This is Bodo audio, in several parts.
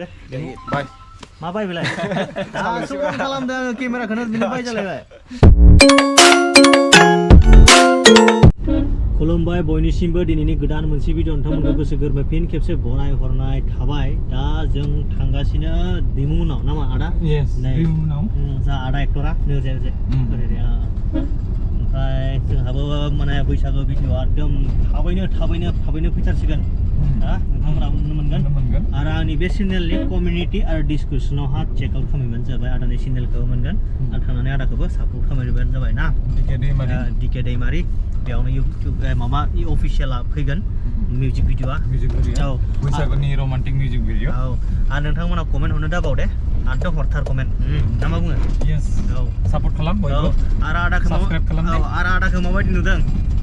Bye. मा बाय बेलाय दासो अन खालामदों केमेराखौनो बिनो बाय जालायबाय खुलुमबाय बयनिसिमबो दिनैनि गोदान मोनसे भिडिअ नोंथांमोनखौ गोसो गोरबो फिन खेबसे बराय हरनाय थाबाय दा जों थांगासिनो दिमुनाव नामा आदा Yes, दिमुनाव जा आदा एक्टरा नोजे ओमफ्राय जोंहाबो माने बैसागो भिडिअआ एकदम थाबैनो फैथारसिगोन नोंथांमोनाबो नुनो मोनगोन आरो आंनि बे चेनेलनि कमिउनिटि आरो डिसक्रिपसनावहा चेक आउट खालामबानो जाबाय आदानि चेनेलखौ मोनगोन आरो थांनानै आदाखौबो सापर्ट खालामबानो जाबाय ना डिके दैमारि बेयावनो इउटिउब माबा अफिसियेला फैगोन मिउजिक भिडिअआ औ बैसागुनि रमान्टिक मिउजिक भिडिअ औ आरो नोंथांमोना कमेन्ट हरनो दाबाव दे आंथ' हरथार कमेन्ट ना मा बुङो यस औ सापर्ट खालाम बयबो आरो आदाखौ साबस्क्राइब खालाम औ आरो आदाखौ माबायदि नुदों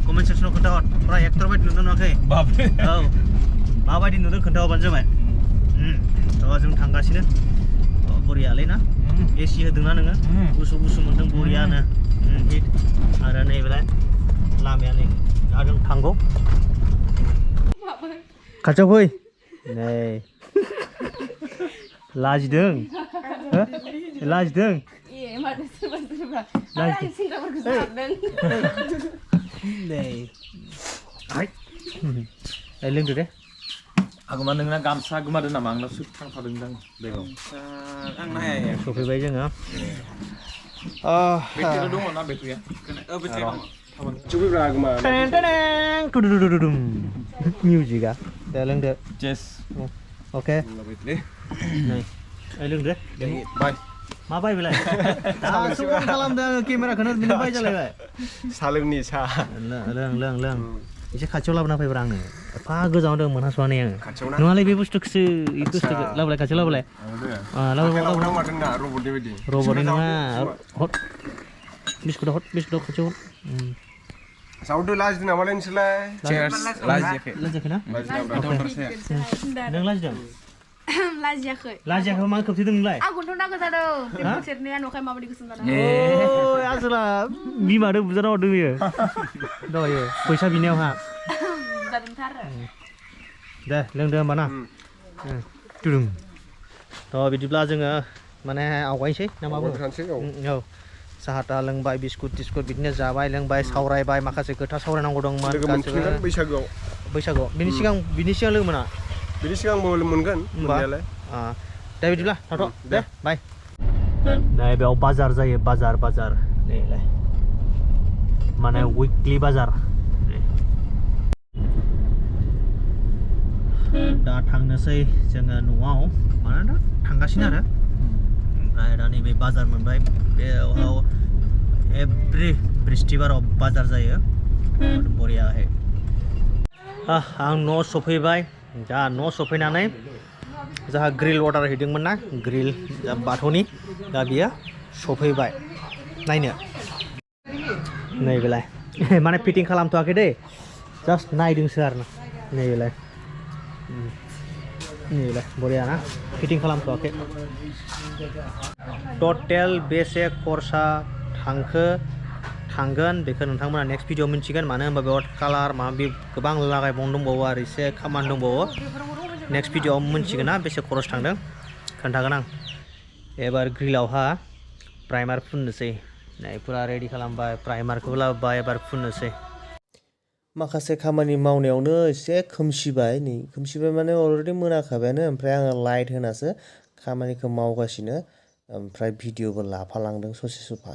कमेन्ट सेक्सनाव खोन्थाहर फुरा एक्टर बायदि नुदों नुवाखै बाबरे औ माबायदि नुदों खोन्थाहरबानो जाबाय थ' जों थांगासिनो बरियालै ना एसि होदोंना नोङो गुसु मोन्दों बरियानो हिट आरो नैबेलाय लामाया नै दा जों थांगौ खाथियाव फै नै लाजिदों नै लोंदो दे आगोमा नोंना गामसा गोमादों नामा आंनाव सुट थांफादों दां बेगाव आं नाया सफैबाय जोङो बेटारि दङ ना बेटारिया बेटारि दङ मिउजिकआ दे लोंदो चेस अके नै लोंदो बाय मा बाय बेलाय दासो अन खालामदों केमेराखौनो बिनो बाय जालायबाय सा लोंनि सा लों एसे खाथियाव लाबोना फैब्रा आङो एफा गोजानाव दं मोनहास'वानै आङो नङालै बे बुस्थुखौसो लाबोलाय खाथियाव लाबोलाय रबटनि नङा बिस्कुट खाथियाव साउन्ड लाजिदों नामालाय नोंसोरलाय लाजियाखै ना नों लाजिदों लाजियाखै मा खोबथेदों नोंलाय आंखौथ' नांगौ जादों सेरनाया नखाय माबायदि गोसोम जादों ओइ आसोला बिमादो बुजाना हरदों बियो दहायो फैसा बिनायावहा जादोंथार दे लोंदो होमबा ना टुडुं थ' बिदिब्ला जोङो माने आवगायनोसै ना मा बुङो औ साहा ता लोंबाय बिस्कुट टिस्कुट बिदिनो जाबाय लोंबाय सावरायबाय माखासे खोथा सावरायनांगौ दंमोन बैसागुआव बिनि सिगां लोगो मोना बिनि सिगां मोनगोन मोननायालाय दे बिदिब्ला थाथ' दे बाय नै बेयाव बाजार जायो बाजार नैलाय माने उइकलि बाजार दा थांनोसै जोङो न'आव मानोना थांगासिनो आरो ओमफ्राय दा नैबे बाजार मोनबाय बेयाव एभ्रि बृहस्पतिबाराव बाजार जायो बरियाहै आं न' सफैबाय दा न' सफैनानै जोंहा ग्रिल अर्डार हैदोंमोन ना ग्रिल बाथौनि दा बियो सफैबाय नायनो नैबेलाय माने फिटिं खालामथ'वाखै दै जास्ट नायदोंसो आरो ना नैबेलाय बरिया ना फिटिं खालामथ'वाखै टटेल बेसे खरसा थांगोन बेखौ नोंथांमोना नेक्स्ट भिडिअ मिन्थिगोन मानो होनबा बेयाव कालार माबा गोबां लागायबावनो दंबावो आरो एसे खामानि दंबावो नेक्स्ट भिडिअआव मिन्थिगोन ना बेसे खरस थांदों खोन्थागोन आं एबार ग्रिलावहा प्राइमार फुननोसै नै फुरा रेडि खालामबाय प्राइमारखौबो लाबोबाय एबार फुननोसै माखासे खामानि मावनायावनो एसे खोमसिबाय माने अलरेडि मोनाखाबायानो ओमफ्राय आङो लाइट होनासो खामानिखौ मावगासिनो ओमफ्राय भिडिअबो लाफालांदों ससे सफा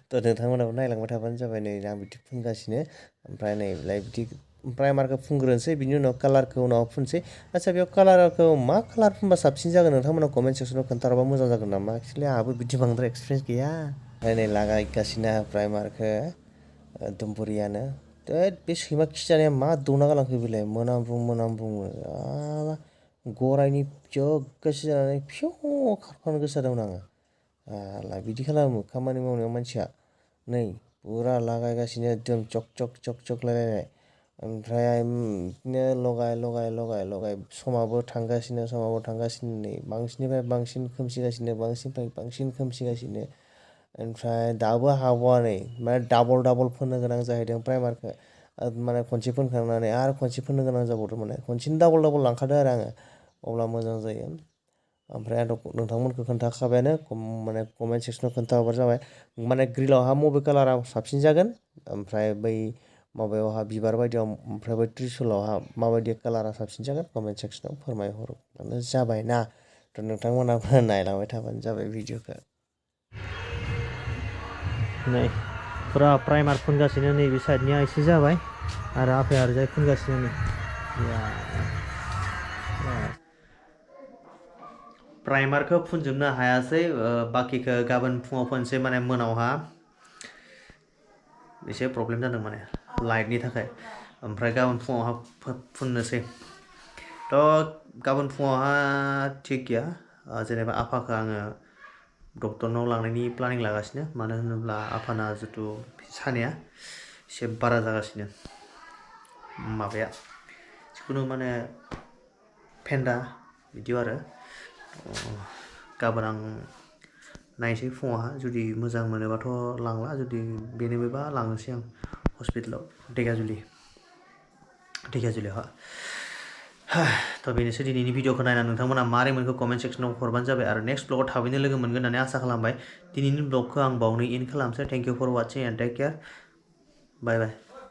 थ' नोंथांमोनाबो नायलांबाय थाबानो जाबाय नै आं बिदि फुनगासिनो ओमफ्राय नैलाय बिदि प्राइमारखौ फुनग्रोनोसै बिनि उनाव कालारखौ उनाव फुनसै आच्चा बेयाव कालारखौ मा कालार फुनबा साबसिन जागोन नोंथांमोना कमेन्ट सेक्सनाव खोन्थाहरबा मोजां जागोन नामा एक्सुवेलि आंहाबो बिदि बांद्राय एक्सपिरियेन्स गैया ओमफ्राय नै लागायगासिनो प्राइमारखौ एकदम बरियानो बे सैमा खिजानाया मा दौना गालांखो बेलाय मोनामब्रुं गरायनि गोसो जानानै फिउ खारफानो गोसो जादोंमोन आङो बिदि खालामो खामानि मावनायाव मानसिया नै फुरा लागायगासिनो एकदम चक लायलायनाय ओमफ्राय बिदिनो लगाय समाबो थांगासिनो नै बांसिननिफ्राय बांसिन खोमसिगासिनो ओमफ्राय दाबो हाबावा नै माने डाबल फोननो गोनां जाहैदों प्राइमारखौ माने खनसे फोनखांनानै आरो खनसे फोननो गोनां जाबावदों माने खनसेनो डाबल लांखादों आरो आङो अब्ला मोजां जायो ओमफ्राय आं नोंथांमोनखौ खोन्थाखाबायानो माने कमेन्ट सेक्सनाव खोन्थाहरबानो जाबाय माने ग्रिलावहा मबे कालारा साबसिन जागोन ओमफ्राय बै माबायावहा बिबार बायदियाव ओमफ्राय बै त्रिशुलावहा माबायदि कालारा साबसिन जागोन कमेन्ट सेक्सनाव फोरमायहरबानो जाबाय ना थ' नोंथांमोनाबो नायलांबाय थाबानो जाबाय भिडिअखौ नै फुरा प्राइमार फुनगासिनो नैबे साइडनिया एसे जाबाय आरो आफाया ओरैजाय फुनगासिनो नै प्राइमारखौ फुनजोबनो हायासै बाखिखौ गाबोन फुङाव फुनसै माने मोनावहा एसे प्रब्लेम जादों माने लाइटनि थाखाय ओमफ्राय गाबोन फुङावहा फुननोसै थ' गाबोन फुङावहा थिग गैया जेनेबा आफाखौ आङो डक्टरनाव लांनायनि प्लानिं लागासिनो मानो होनोब्ला आफाना जिथु सानाया एसे बारा जागासिनो माबाया जिखुनु माने फेन्दा बिदि आरो गाबोन आं नायसै फुङावहा जुदि मोजां मोनोबाथ' लांला जुदि बेनोबा लांनोसै आं हस्पिटालाव ढेकियाजुलियावहा थ' बेनोसै दिनैनि भिडिअखौ नायनानै नोंथांमोना मारै मोनखो कमेन्ट सेक्सनाव हरबानो जाबाय आरो नेक्स्ट ब्लगाव थाबैनो लोगो मोनगोन होननानै आसा खालामबाय दिनैनि ब्लगखौ आं बावनो एन्ड खालामसै thank you for watching and take care bye bye